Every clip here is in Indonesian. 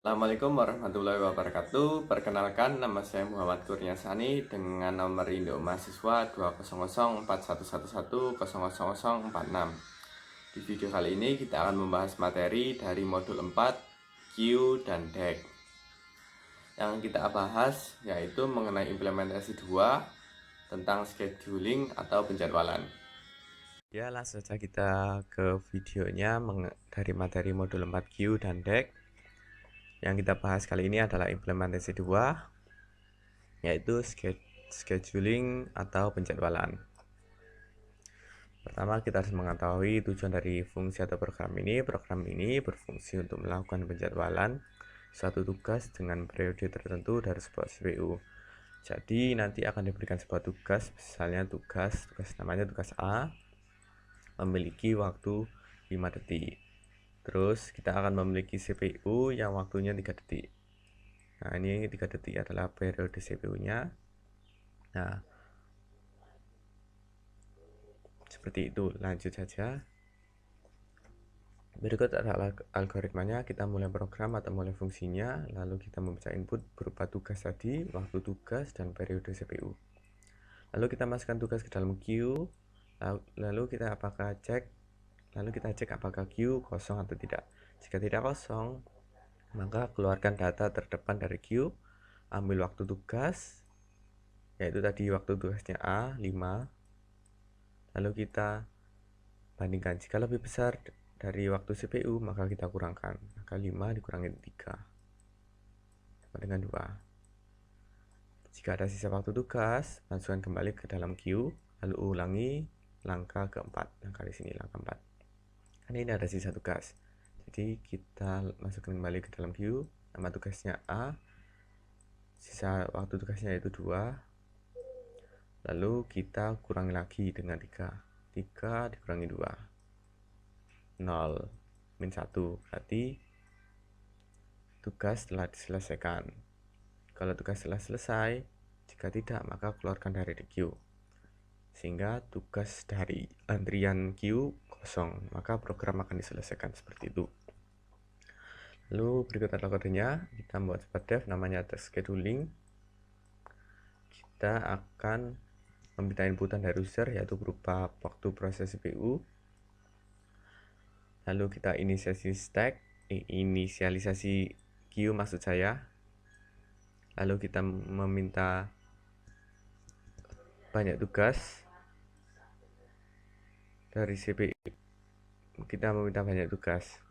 Assalamualaikum warahmatullahi wabarakatuh. Perkenalkan, nama saya Muhammad Kurniasani dengan nomor induk mahasiswa 2001411100046. Di video kali ini kita akan membahas materi dari modul 4 Q dan DEC. Yang kita bahas yaitu mengenai implementasi 2 tentang scheduling atau penjadwalan. Ya, langsung saja kita ke videonya dari materi modul 4 Q dan DEC. Yang kita bahas kali ini adalah implementasi 2, yaitu scheduling atau penjadwalan. Pertama, kita harus mengetahui tujuan dari fungsi atau program ini. Program ini berfungsi untuk melakukan penjadwalan suatu tugas dengan periode tertentu dari sebuah CPU. Jadi nanti akan diberikan sebuah tugas, misalnya tugas namanya tugas A, memiliki waktu 5 detik. Terus kita akan memiliki CPU yang waktunya 3 detik. Nah, ini 3 detik adalah periode CPU-nya. Nah, seperti itu. Lanjut saja. Berikut adalah algoritmanya. Kita mulai program atau mulai fungsinya, lalu kita membaca input berupa tugas tadi, waktu tugas, dan periode CPU. Lalu kita masukkan tugas ke dalam queue, lalu kita cek apakah queue kosong atau tidak. Jika tidak kosong, maka keluarkan data terdepan dari queue, ambil waktu tugas, yaitu tadi waktu tugasnya A, 5. Lalu kita bandingkan, jika lebih besar dari waktu CPU, maka kita kurangkan. Maka 5 dikurangi 3 sama dengan 2. Jika ada sisa waktu tugas, masukkan kembali ke dalam queue, lalu ulangi langkah keempat. Langkah di sini langkah 4. Karena ini ada sisa tugas. Jadi kita masukkan kembali ke dalam queue, nama tugasnya A, sisa waktu tugasnya yaitu 2. Lalu kita kurangi lagi dengan 3. 3 dikurangi 2. 0 min 1, berarti tugas telah diselesaikan. Kalau tugas telah selesai, jika tidak maka keluarkan dari queue, sehingga tugas dari antrian queue kosong, maka program akan diselesaikan seperti itu. Lalu berikut adalah kodenya. Kita membuat sebuah dev namanya task scheduling. Kita akan meminta inputan dari user, yaitu berupa waktu proses CPU. Lalu kita inisialisasi queue maksud saya. Lalu kita meminta banyak tugas dari CPU. Kita meminta banyak tugas,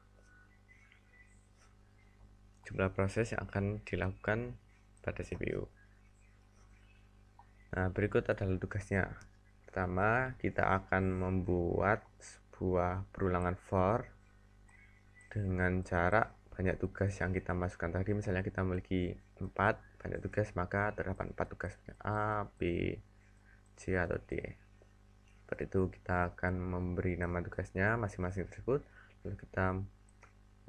jumlah proses yang akan dilakukan pada CPU. Nah, berikut adalah tugasnya. Pertama, kita akan membuat sebuah perulangan for dengan cara banyak tugas yang kita masukkan tadi. Misalnya kita memiliki 4 banyak tugas, maka terdapat 4 tugas A, B, C atau D. Seperti itu, kita akan memberi nama tugasnya masing-masing tersebut, lalu kita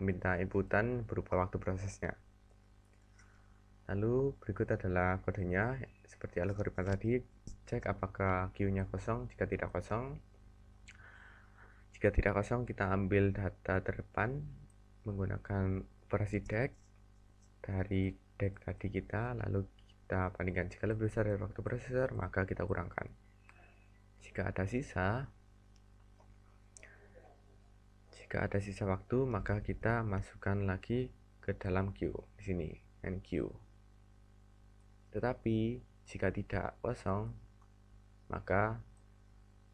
meminta inputan berupa waktu prosesnya. Lalu berikut adalah kodenya seperti algoritma tadi. Cek apakah queue-nya kosong. Jika tidak kosong, kita ambil data terdepan menggunakan operasi DEC dari DEC tadi kita, lalu kita bandingkan. Jika lebih besar dari waktu prosesor, maka kita kurangkan. Jika ada sisa waktu, maka kita masukkan lagi ke dalam queue di sini, NQ. Tetapi jika tidak kosong, maka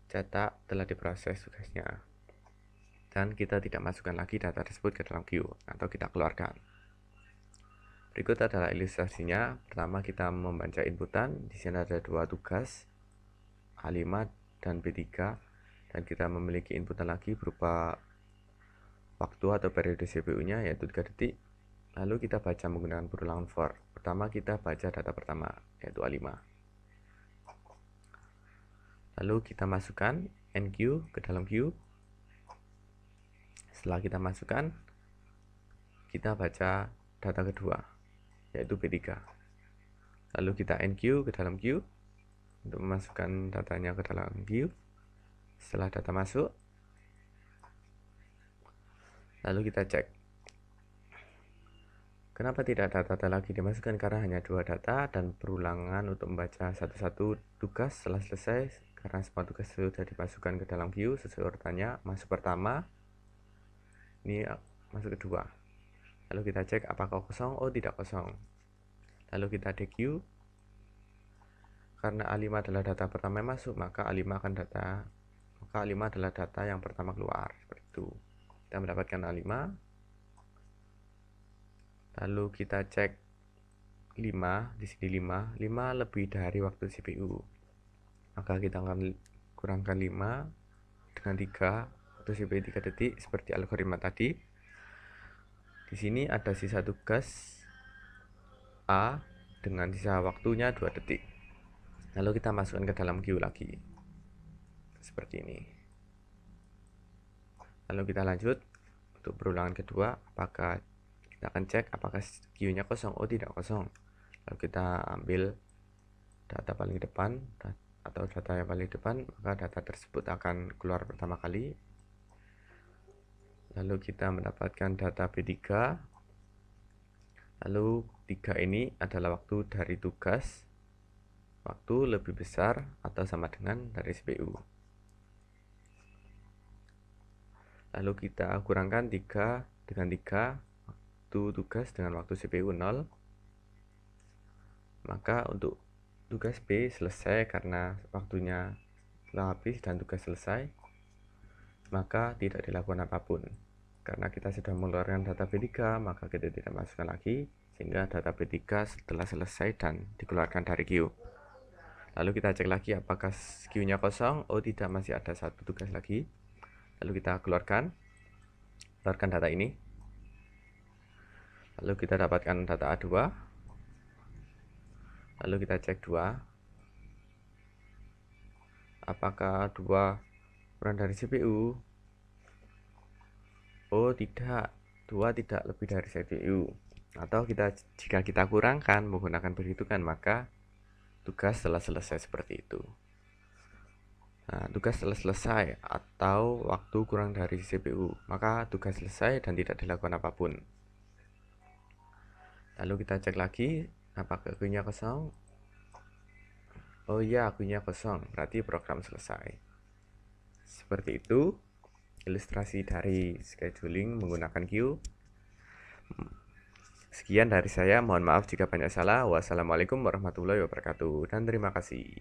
cetak telah diproses tugasnya, dan kita tidak masukkan lagi data tersebut ke dalam queue atau kita keluarkan. Berikut adalah ilustrasinya. Pertama, kita membaca inputan. Di sini ada 2 tugas, A5 dan B3, dan kita memiliki inputan lagi berupa waktu atau periode CPU-nya yaitu 3 detik. Lalu kita baca menggunakan perulangan for. Pertama, kita baca data pertama yaitu A5. Lalu kita masukkan NQ ke dalam queue. Setelah kita masukkan, kita baca data kedua yaitu B3. Lalu kita NQ ke dalam queue untuk memasukkan datanya ke dalam queue. Setelah data masuk, lalu kita cek Kenapa tidak ada data lagi dimasukkan? Karena hanya 2 data dan perulangan untuk membaca satu-satu tugas setelah selesai. Karena semua tugas sudah dimasukkan ke dalam queue sesuai urutannya. Masuk pertama, ini masuk kedua. Lalu kita cek apakah kosong. Oh, tidak kosong. Lalu kita dequeue. Karena A5 adalah data pertama yang masuk, maka A5 adalah data yang pertama keluar. Seperti itu. Kita mendapatkan A5. Lalu kita cek 5, di sini 5 lebih dari waktu CPU. Maka kita akan kurangkan 5 dengan 3, waktu CPU 3 detik seperti algoritma tadi. Di sini ada sisa tugas A dengan sisa waktunya 2 detik. Lalu kita masukkan ke dalam queue lagi. Seperti ini. Lalu kita lanjut untuk perulangan kedua, apakah kita akan cek apakah queue-nya kosong. Oh, tidak kosong. Lalu kita ambil data paling depan atau data yang paling depan, maka data tersebut akan keluar pertama kali. Lalu kita mendapatkan data B3. Lalu 3 ini adalah waktu dari tugas, waktu lebih besar atau sama dengan dari CPU. Lalu kita kurangkan 3 dengan 3, waktu tugas dengan waktu CPU 0. Maka untuk tugas B selesai karena waktunya telah habis dan tugas selesai, maka tidak dilakukan apapun. Karena kita sudah mengeluarkan data B3, maka kita tidak masukkan lagi, sehingga data B3 setelah selesai dan dikeluarkan dari queue. Lalu kita cek lagi apakah queue-nya kosong. Oh, tidak, masih ada satu tugas lagi. Lalu kita keluarkan data ini. Lalu kita dapatkan data A2. Lalu kita cek 2. Apakah 2 kurang dari CPU? Oh, tidak. 2 tidak lebih dari CPU. Atau jika kita kurangkan menggunakan perhitungan, maka tugas telah selesai seperti itu. Nah, tugas telah selesai atau waktu kurang dari CPU, maka tugas selesai dan tidak dilakukan apapun. Lalu kita cek lagi apakah queue-nya kosong. Oh iya, queue-nya kosong, berarti program selesai. Seperti itu ilustrasi dari scheduling menggunakan queue. Sekian dari saya, mohon maaf jika banyak salah. Wassalamualaikum warahmatullahi wabarakatuh dan terima kasih.